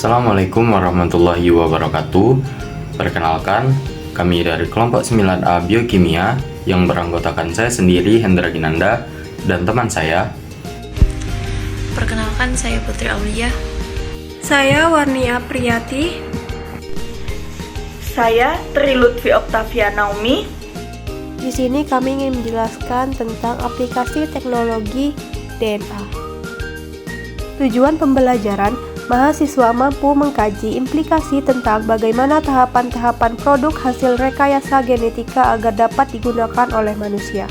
Assalamualaikum warahmatullahi wabarakatuh. Perkenalkan, kami dari kelompok 9A Biokimia yang beranggotakan saya sendiri, Hendra Ginanda, dan teman saya. Perkenalkan, saya Putri Aulia. Saya Warnia Priyati. Saya Tri Lutfi Oktavia Naomi. Di sini kami ingin menjelaskan tentang aplikasi teknologi DNA. Tujuan pembelajaran, mahasiswa mampu mengkaji implikasi tentang bagaimana tahapan-tahapan produk hasil rekayasa genetika agar dapat digunakan oleh manusia.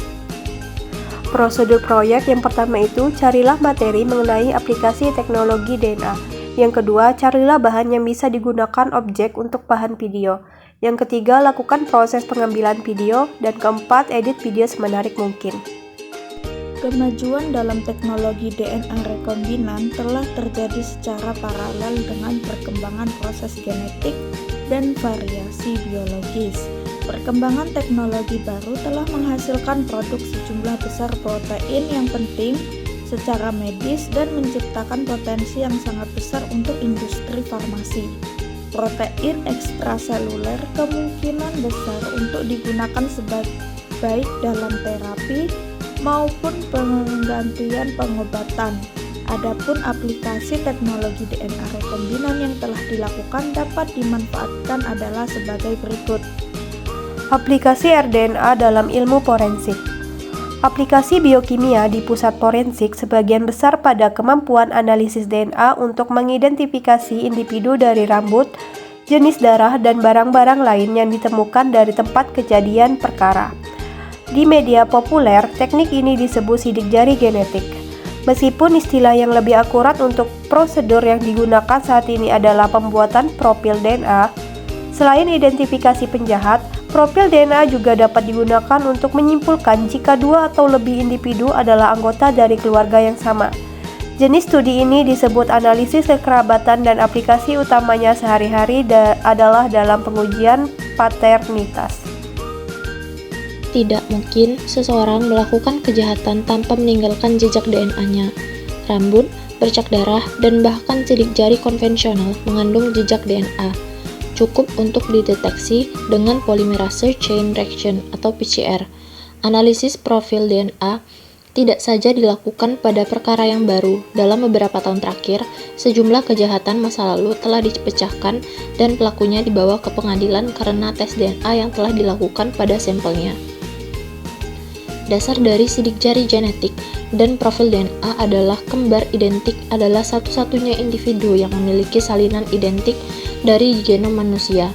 Prosedur proyek yang pertama itu, carilah materi mengenai aplikasi teknologi DNA. Yang kedua, carilah bahan yang bisa digunakan objek untuk bahan video. Yang ketiga, lakukan proses pengambilan video. Dan keempat, edit video semenarik mungkin. Kemajuan dalam teknologi DNA rekombinan telah terjadi secara paralel dengan perkembangan proses genetik dan variasi biologis. Perkembangan teknologi baru telah menghasilkan produk sejumlah besar protein yang penting secara medis dan menciptakan potensi yang sangat besar untuk industri farmasi. Protein ekstraseluler kemungkinan besar untuk digunakan baik dalam terapi maupun penggantian pengobatan. Adapun aplikasi teknologi DNA rekombinan yang telah dilakukan dapat dimanfaatkan adalah sebagai berikut. Aplikasi rDNA dalam ilmu forensik. Aplikasi biokimia di pusat forensik sebagian besar pada kemampuan analisis DNA untuk mengidentifikasi individu dari rambut, jenis darah, dan barang-barang lain yang ditemukan dari tempat kejadian perkara. Di media populer, teknik ini disebut sidik jari genetik. Meskipun istilah yang lebih akurat untuk prosedur yang digunakan saat ini adalah pembuatan profil DNA, selain identifikasi penjahat, profil DNA juga dapat digunakan untuk menyimpulkan jika dua atau lebih individu adalah anggota dari keluarga yang sama. Jenis studi ini disebut analisis kekerabatan dan aplikasi utamanya sehari-hari adalah dalam pengujian paternitas. Tidak mungkin seseorang melakukan kejahatan tanpa meninggalkan jejak DNA-nya. Rambut, bercak darah, dan bahkan sidik jari konvensional mengandung jejak DNA. Cukup untuk dideteksi dengan polymerase chain reaction atau PCR. Analisis profil DNA tidak saja dilakukan pada perkara yang baru. Dalam beberapa tahun terakhir, sejumlah kejahatan masa lalu telah dipecahkan dan pelakunya dibawa ke pengadilan karena tes DNA yang telah dilakukan pada sampelnya. Dasar dari sidik jari genetik dan profil DNA adalah kembar identik adalah satu-satunya individu yang memiliki salinan identik dari genom manusia.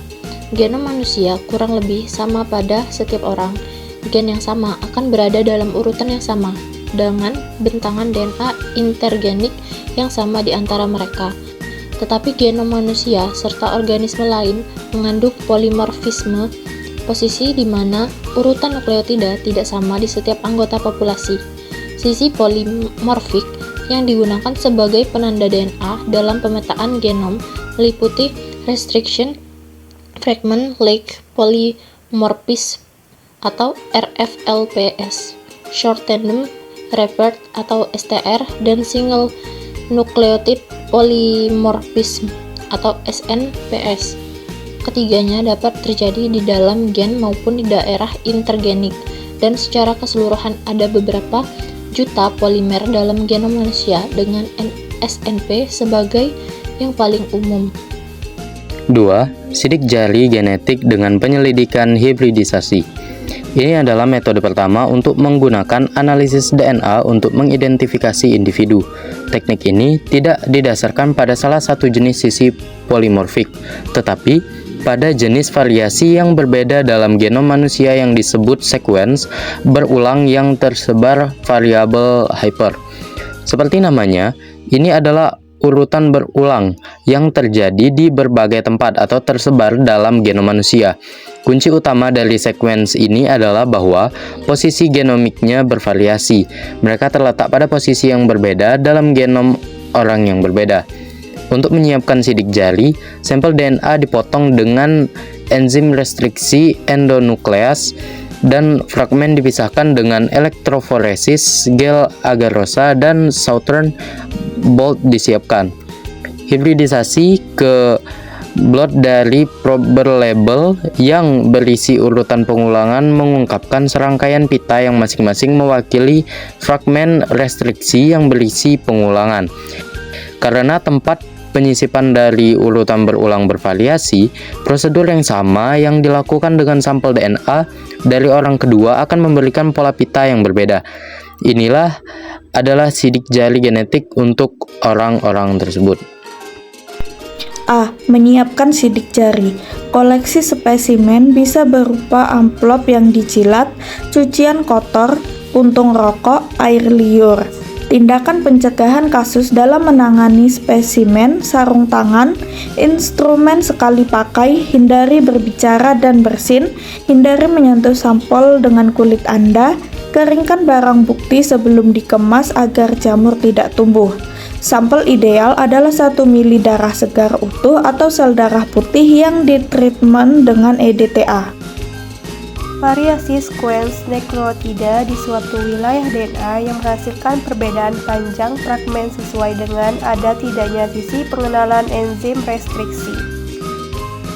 Genom manusia kurang lebih sama pada setiap orang. Gen yang sama akan berada dalam urutan yang sama, dengan bentangan DNA intergenik yang sama di antara mereka. Tetapi genom manusia serta organisme lain mengandung polimorfisme, posisi di mana urutan nukleotida tidak sama di setiap anggota populasi. Sisi polimorfik yang digunakan sebagai penanda DNA dalam pemetaan genom meliputi restriction fragment like polymorphism atau RFLPS, short tandem repeat atau STR, dan single nucleotide polymorphism atau SNPS. Ketiganya dapat terjadi di dalam gen maupun di daerah intergenik, dan secara keseluruhan ada beberapa juta polimer dalam genom manusia dengan SNP sebagai yang paling umum. 2. Sidik jari genetik dengan penyelidikan hibridisasi. Ini adalah metode pertama untuk menggunakan analisis DNA untuk mengidentifikasi individu. Teknik ini tidak didasarkan pada salah satu jenis sisi polimorfik, tetapi pada jenis variasi yang berbeda dalam genom manusia yang disebut sequence berulang yang tersebar variabel hyper. Seperti namanya, ini adalah urutan berulang yang terjadi di berbagai tempat atau tersebar dalam genom manusia. Kunci utama dari sequence ini adalah bahwa posisi genomiknya bervariasi. Mereka terletak pada posisi yang berbeda dalam genom orang yang berbeda. Untuk menyiapkan sidik jari, sampel DNA dipotong dengan enzim restriksi endonukleas dan fragmen dipisahkan dengan elektroforesis, gel agar-rosa, dan Southern bolt disiapkan. Hibridisasi ke blot dari probe berlabel yang berisi urutan pengulangan mengungkapkan serangkaian pita yang masing-masing mewakili fragmen restriksi yang berisi pengulangan. Karena tempat penyisipan dari urutan berulang bervariasi, prosedur yang sama yang dilakukan dengan sampel DNA dari orang kedua akan memberikan pola pita yang berbeda. Inilah adalah sidik jari genetik untuk orang-orang tersebut. A. Menyiapkan sidik jari. Koleksi spesimen bisa berupa amplop yang dijilat, cucian kotor, puntung rokok, air liur. Tindakan pencegahan kasus dalam menangani spesimen, sarung tangan, instrumen sekali pakai, hindari berbicara dan bersin, hindari menyentuh sampel dengan kulit Anda, keringkan barang bukti sebelum dikemas agar jamur tidak tumbuh. Sampel ideal adalah 1 mili darah segar utuh atau sel darah putih yang ditreatment dengan EDTA. Variasi sekuens nukleotida di suatu wilayah DNA yang menghasilkan perbedaan panjang fragmen sesuai dengan ada tidaknya sisi pengenalan enzim restriksi.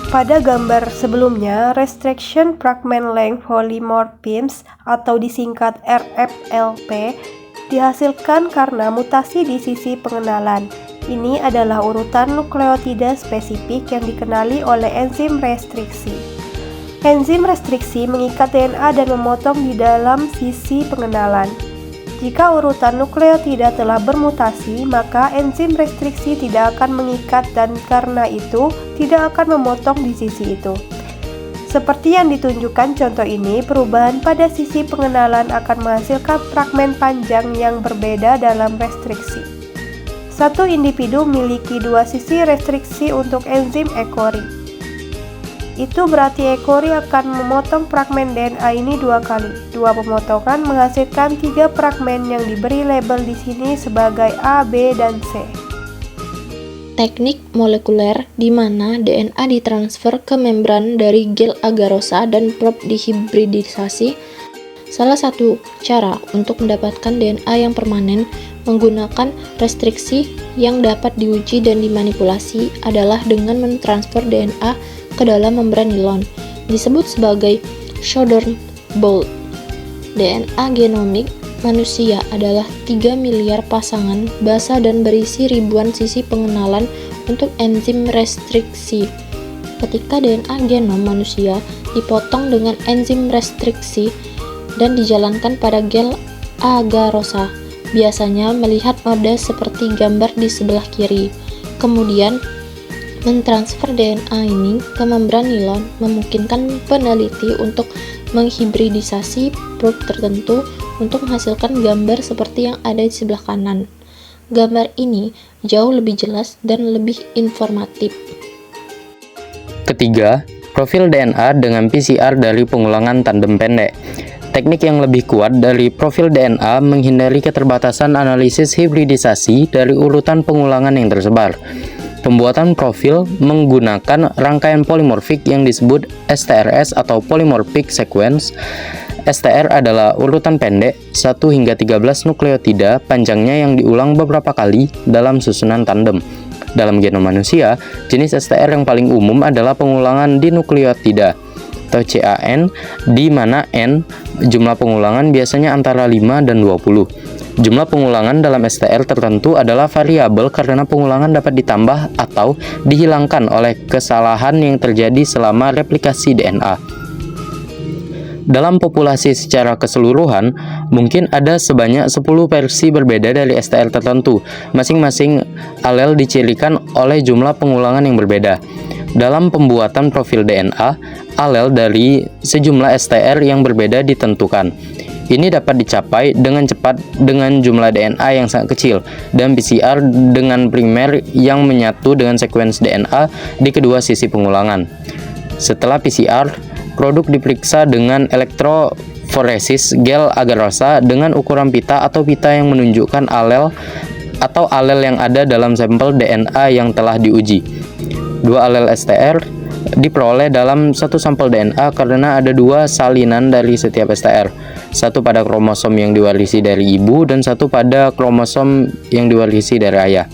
Pada gambar sebelumnya, Restriction Fragment Length Polymorphisms atau disingkat RFLP dihasilkan karena mutasi di sisi pengenalan. Ini adalah urutan nukleotida spesifik yang dikenali oleh enzim restriksi. Enzim restriksi mengikat DNA dan memotong di dalam sisi pengenalan. Jika urutan nukleotida telah bermutasi, maka enzim restriksi tidak akan mengikat dan karena itu tidak akan memotong di sisi itu. Seperti yang ditunjukkan contoh ini, perubahan pada sisi pengenalan akan menghasilkan fragmen panjang yang berbeda dalam restriksi. Satu individu memiliki 2 sisi restriksi untuk enzim E. coli. Itu berarti E. coli akan memotong fragmen DNA ini 2 kali. 2 pemotongan menghasilkan 3 fragmen yang diberi label di sini sebagai A, B, dan C. Teknik molekuler di mana DNA ditransfer ke membran dari gel agarosa dan probe dihibridisasi. Salah satu cara untuk mendapatkan DNA yang permanen menggunakan restriksi yang dapat diuji dan dimanipulasi adalah dengan mentransfer DNA ke dalam membran nilon, disebut sebagai Schrodern bolt. DNA genomik manusia adalah 3 miliar pasangan basa dan berisi ribuan sisi pengenalan untuk enzim restriksi. Ketika DNA genom manusia dipotong dengan enzim restriksi dan dijalankan pada gel agarosa, biasanya melihat nada seperti gambar di sebelah kiri. Kemudian, mentransfer DNA ini ke membran nilon memungkinkan peneliti untuk menghibridisasi probe tertentu untuk menghasilkan gambar seperti yang ada di sebelah kanan. Gambar ini jauh lebih jelas dan lebih informatif. Ketiga, profil DNA dengan PCR dari pengulangan tandem pendek. Teknik yang lebih kuat dari profil DNA menghindari keterbatasan analisis hibridisasi dari urutan pengulangan yang tersebar. Pembuatan profil menggunakan rangkaian polimorfik yang disebut STRS atau polymorphic sequence. STR adalah urutan pendek 1 hingga 13 nukleotida panjangnya yang diulang beberapa kali dalam susunan tandem. Dalam genom manusia, jenis STR yang paling umum adalah pengulangan dinukleotida atau CAN, di mana N jumlah pengulangan biasanya antara 5 dan 20. Jumlah pengulangan dalam STR tertentu adalah variabel karena pengulangan dapat ditambah atau dihilangkan oleh kesalahan yang terjadi selama replikasi DNA. Dalam populasi secara keseluruhan, mungkin ada sebanyak 10 versi berbeda dari STR tertentu. Masing-masing alel dicirikan oleh jumlah pengulangan yang berbeda. Dalam pembuatan profil DNA, alel dari sejumlah STR yang berbeda ditentukan. Ini dapat dicapai dengan cepat dengan jumlah DNA yang sangat kecil dan PCR dengan primer yang menyatu dengan sekuens DNA di kedua sisi pengulangan. Setelah PCR, produk diperiksa dengan elektroforesis gel agarosa dengan ukuran pita atau pita yang menunjukkan alel atau alel yang ada dalam sampel DNA yang telah diuji. 2 alel STR diperoleh dalam satu sampel DNA karena ada 2 salinan dari setiap STR, satu pada kromosom yang diwarisi dari ibu dan satu pada kromosom yang diwarisi dari ayah.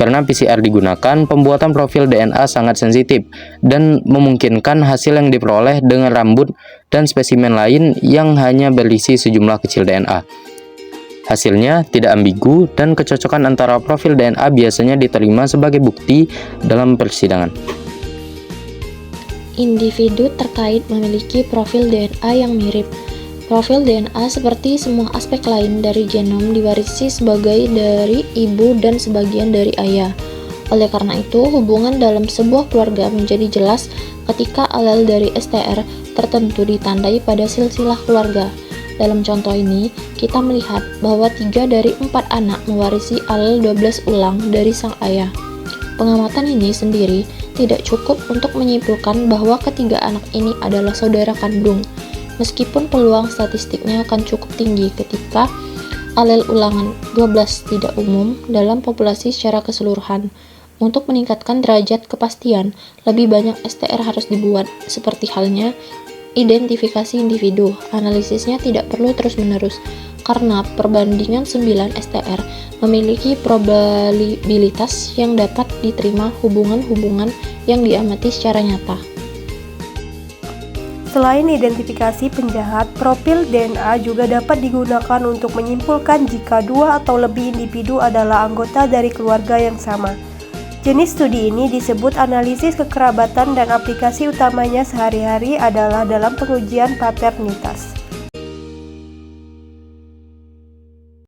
Karena PCR digunakan, pembuatan profil DNA sangat sensitif dan memungkinkan hasil yang diperoleh dengan rambut dan spesimen lain yang hanya berisi sejumlah kecil DNA. Hasilnya tidak ambigu dan kecocokan antara profil DNA biasanya diterima sebagai bukti dalam persidangan. Individu terkait memiliki profil DNA yang mirip. Profil DNA seperti semua aspek lain dari genom diwarisi sebagai dari ibu dan sebagian dari ayah. Oleh karena itu, hubungan dalam sebuah keluarga menjadi jelas ketika alel dari STR tertentu ditandai pada silsilah keluarga. Dalam contoh ini, kita melihat bahwa 3 dari 4 anak mewarisi alel 12 ulang dari sang ayah. Pengamatan ini sendiri tidak cukup untuk menyimpulkan bahwa ketiga anak ini adalah saudara kandung, meskipun peluang statistiknya akan cukup tinggi ketika alel ulangan 12 tidak umum dalam populasi secara keseluruhan. Untuk meningkatkan derajat kepastian, lebih banyak STR harus dibuat, seperti halnya identifikasi individu. Analisisnya tidak perlu terus-menerus, karena perbandingan 9 STR memiliki probabilitas yang dapat diterima hubungan-hubungan yang diamati secara nyata. Selain identifikasi penjahat, profil DNA juga dapat digunakan untuk menyimpulkan jika 2 atau lebih individu adalah anggota dari keluarga yang sama. Jenis studi ini disebut analisis kekerabatan dan aplikasi utamanya sehari-hari adalah dalam pengujian paternitas.